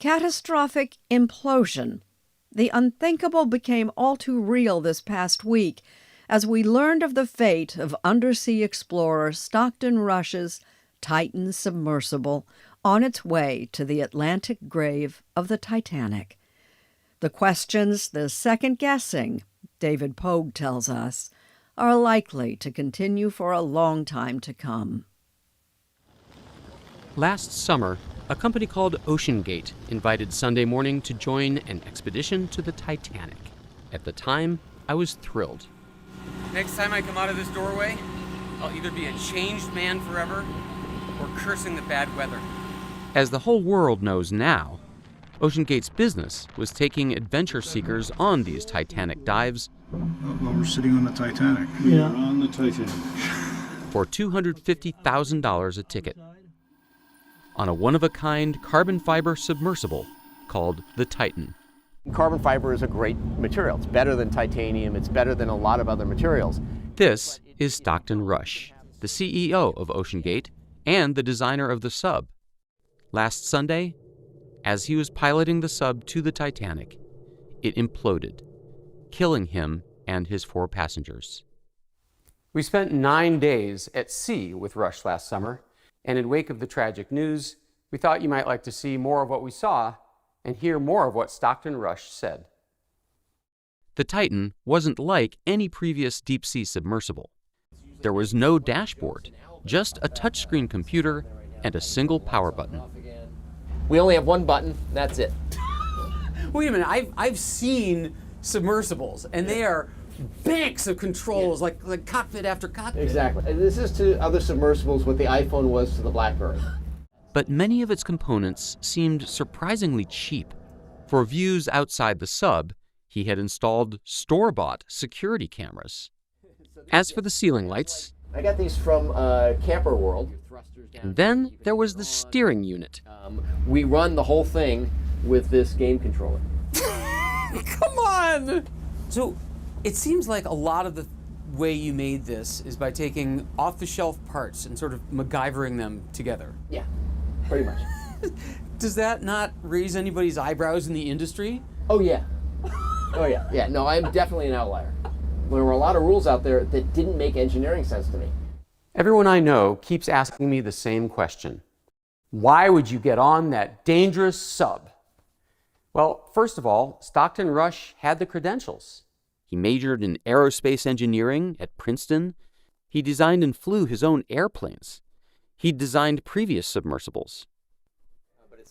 Catastrophic implosion. The unthinkable became all too real this past week as we learned of the fate of undersea explorer Stockton Rush's Titan submersible on its way to the Atlantic grave of the Titanic. The questions, the second-guessing, David Pogue tells us, are likely to continue for a long time to come. Last summer, a company called OceanGate invited Sunday Morning to join an expedition to the Titanic. At the time, I was thrilled. Next time I come out of this doorway, I'll either be a changed man forever or cursing the bad weather. As the whole world knows now, OceanGate's business was taking adventure seekers on these Titanic dives Well, we're sitting on the Titanic. We are on the Titanic. for $250,000 a ticket on a one-of-a-kind carbon fiber submersible called the Titan. Carbon fiber is a great material. It's better than titanium. It's better than a lot of other materials. This is Stockton Rush, the CEO of OceanGate and the designer of the sub. Last Sunday, as he was piloting the sub to the Titanic, it imploded, killing him and his 4 passengers. We spent 9 days at sea with Rush last summer, and in wake of the tragic news, we thought you might like to see more of what we saw and hear more of what Stockton Rush said. The Titan wasn't like any previous deep-sea submersible. There was no dashboard, just a touchscreen computer and a single power button. We only have one button, that's it. Wait a minute, I've seen submersibles, and they are banks of controls, like cockpit after cockpit. Exactly. And this is to other submersibles what the iPhone was to the BlackBerry. But many of its components seemed surprisingly cheap. For views outside the sub, he had installed store-bought security cameras. As for the ceiling lights, I got these from Camper World. and then there was the steering unit. We run the whole thing with this game controller. Come on! So, it seems like a lot of the way you made this is by taking off-the-shelf parts and sort of MacGyvering them together. Yeah, pretty much. Does that not raise anybody's eyebrows in the industry? Oh yeah. Oh yeah. Yeah, no, I'm definitely an outlier. There were a lot of rules out there that didn't make engineering sense to me. Everyone I know keeps asking me the same question. Why would you get on that dangerous sub? Well, first of all, Stockton Rush had the credentials. He majored in aerospace engineering at Princeton. He designed and flew his own airplanes. He designed previous submersibles.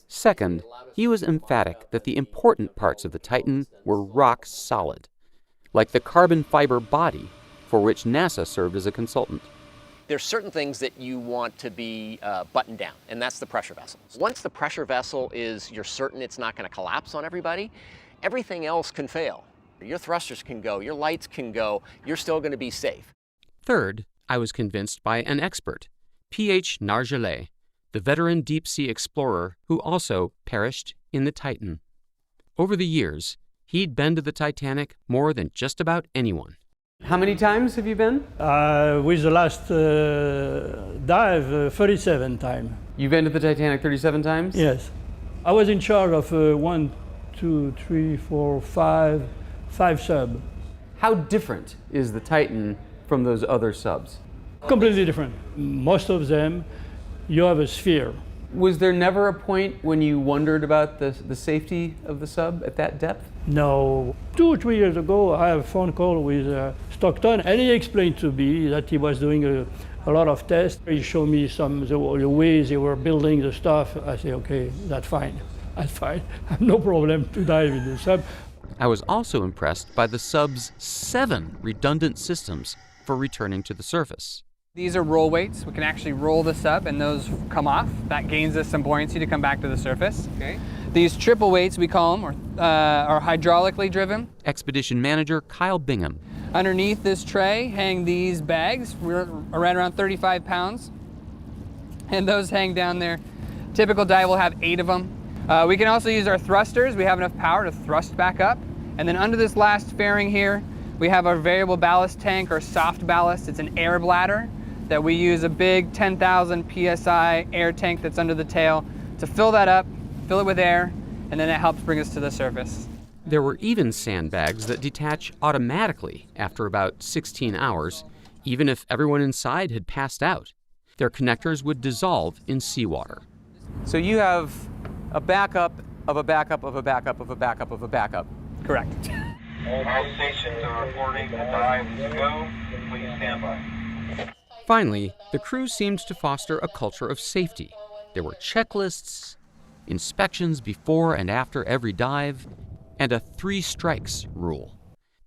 Second, he was emphatic that the important parts of the Titan were rock solid, like the carbon fiber body for which NASA served as a consultant. There's certain things that you want to be buttoned down, and that's the pressure vessel. Once the pressure vessel is, you're certain it's not going to collapse on everybody, everything else can fail. Your thrusters can go, your lights can go, you're still going to be safe. Third, I was convinced by an expert, P.H. Nargeolet, the veteran deep-sea explorer who also perished in the Titan. Over the years, he'd been to the Titanic more than just about anyone. How many times have you been? With the last dive, 37 times. You've been to the Titanic 37 times? Yes. I was in charge of 1, 2, 3, 4, 5 subs. How different is the Titan from those other subs? Completely different. Most of them, you have a sphere. Was there never a point when you wondered about the safety of the sub at that depth? No. 2 or 3 years ago, I had a phone call with Stockton, and he explained to me that he was doing a lot of tests. He showed me the ways they were building the stuff. I said, okay, that's fine. That's fine. I have no problem to dive in the sub. I was also impressed by the sub's 7 redundant systems for returning to the surface. These are roll weights. We can actually roll this up and those come off. That gains us some buoyancy to come back to the surface. Okay. These triple weights, we call them, are hydraulically driven. Expedition manager Kyle Bingham. Underneath this tray hang these bags. We're right around 35 pounds. And those hang down there. Typical dive will have 8 of them. We can also use our thrusters. We have enough power to thrust back up. And then under this last fairing here, we have our variable ballast tank or soft ballast. It's an air bladder that we use a big 10,000 PSI air tank that's under the tail to fill that up, fill it with air, and then it helps bring us to the surface. There were even sandbags that detach automatically after about 16 hours, even if everyone inside had passed out. Their connectors would dissolve in seawater. So you have a backup of a backup of a backup of a backup of a backup. Correct. All stations are reporting the dive is go. Please stand by. Finally, the crew seemed to foster a culture of safety. There were checklists, inspections before and after every dive, and a 3 strikes rule.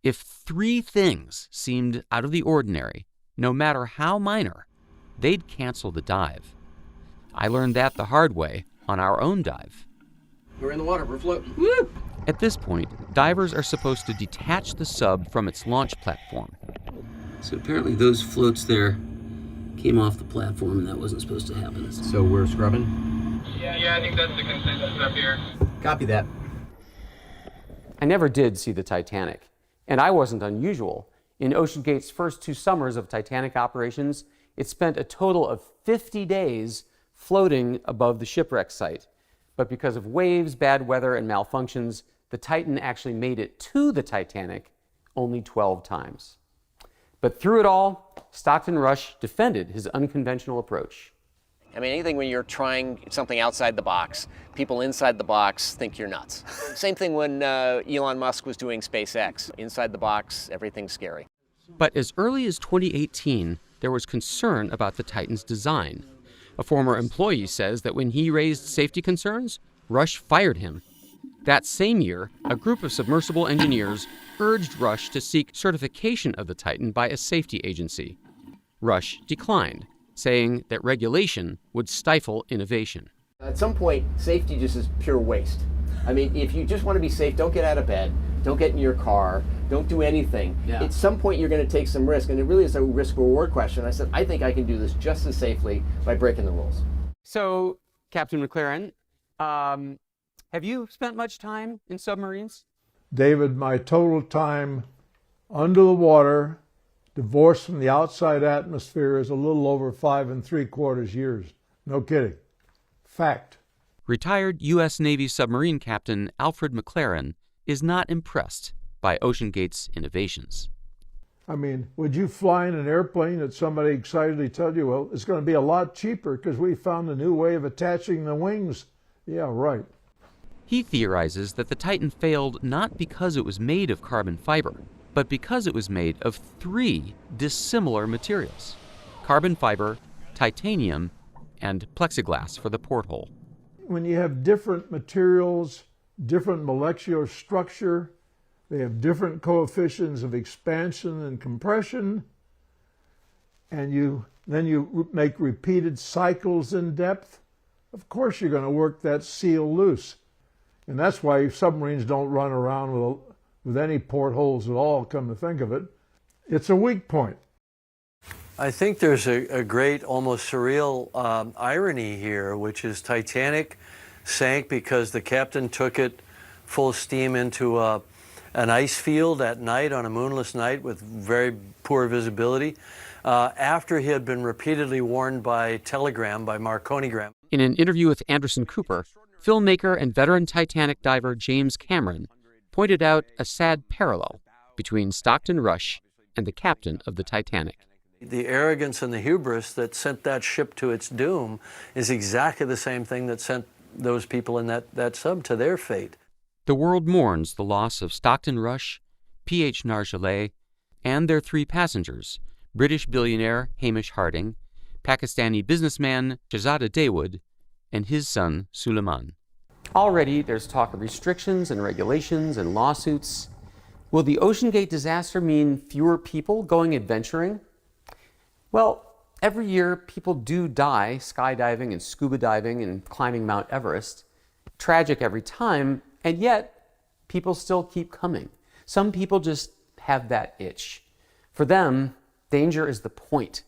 If 3 things seemed out of the ordinary, no matter how minor, they'd cancel the dive. I learned that the hard way on our own dive. We're in the water, we're floating. Woo! At this point, divers are supposed to detach the sub from its launch platform. So apparently those floats there came off the platform and that wasn't supposed to happen. So we're scrubbing? Yeah, I think that's the consensus up here. Copy that. I never did see the Titanic, and I wasn't unusual. In OceanGate's first 2 summers of Titanic operations, it spent a total of 50 days floating above the shipwreck site. But because of waves, bad weather, and malfunctions, the Titan actually made it to the Titanic only 12 times. But through it all, Stockton Rush defended his unconventional approach. I mean, anything when you're trying something outside the box, people inside the box think you're nuts. Same thing when Elon Musk was doing SpaceX. Inside the box, everything's scary. But as early as 2018, there was concern about the Titan's design. A former employee says that when he raised safety concerns, Rush fired him. That same year, a group of submersible engineers urged Rush to seek certification of the Titan by a safety agency. Rush declined, saying that regulation would stifle innovation. At some point, safety just is pure waste. I mean, if you just want to be safe, don't get out of bed, don't get in your car, don't do anything. Yeah. At some point, you're going to take some risk, and it really is a risk-reward question. I said, I think I can do this just as safely by breaking the rules. So, Captain McLaren, have you spent much time in submarines? David, my total time under the water, divorced from the outside atmosphere, is a little over 5 3/4 years. No kidding. Fact. Retired U.S. Navy submarine captain Alfred McLaren is not impressed by OceanGate's innovations. I mean, would you fly in an airplane that somebody excitedly tells you, well, it's going to be a lot cheaper because we found a new way of attaching the wings? Yeah, right. He theorizes that the Titan failed not because it was made of carbon fiber, but because it was made of 3 dissimilar materials: carbon fiber, titanium, and plexiglass for the porthole. When you have different materials, different molecular structure, they have different coefficients of expansion and compression, and then you make repeated cycles in depth, of course you're going to work that seal loose. And that's why submarines don't run around with any portholes at all, come to think of it. It's a weak point. I think there's a great, almost surreal irony here, which is Titanic sank because the captain took it full steam into an ice field at night on a moonless night with very poor visibility, after he had been repeatedly warned by telegram, by Marconigram. In an interview with Anderson Cooper, filmmaker and veteran Titanic diver James Cameron pointed out a sad parallel between Stockton Rush and the captain of the Titanic. The arrogance and the hubris that sent that ship to its doom is exactly the same thing that sent those people in that sub to their fate. The world mourns the loss of Stockton Rush, P.H. Nargeolet, and their 3 passengers, British billionaire Hamish Harding, Pakistani businessman Shahzada Dawood, and his son Suleiman. Already, there's talk of restrictions and regulations and lawsuits. Will the OceanGate disaster mean fewer people going adventuring? Well, every year people do die skydiving and scuba diving and climbing Mount Everest. Tragic every time, and yet people still keep coming. Some people just have that itch. For them, danger is the point.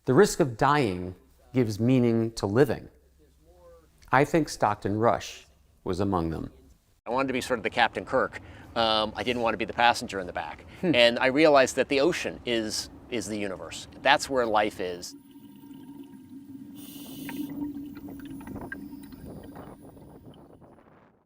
The risk of dying gives meaning to living. I think Stockton Rush was among them. I wanted to be sort of the Captain Kirk. I didn't want to be the passenger in the back. And I realized that the ocean is the universe. That's where life is.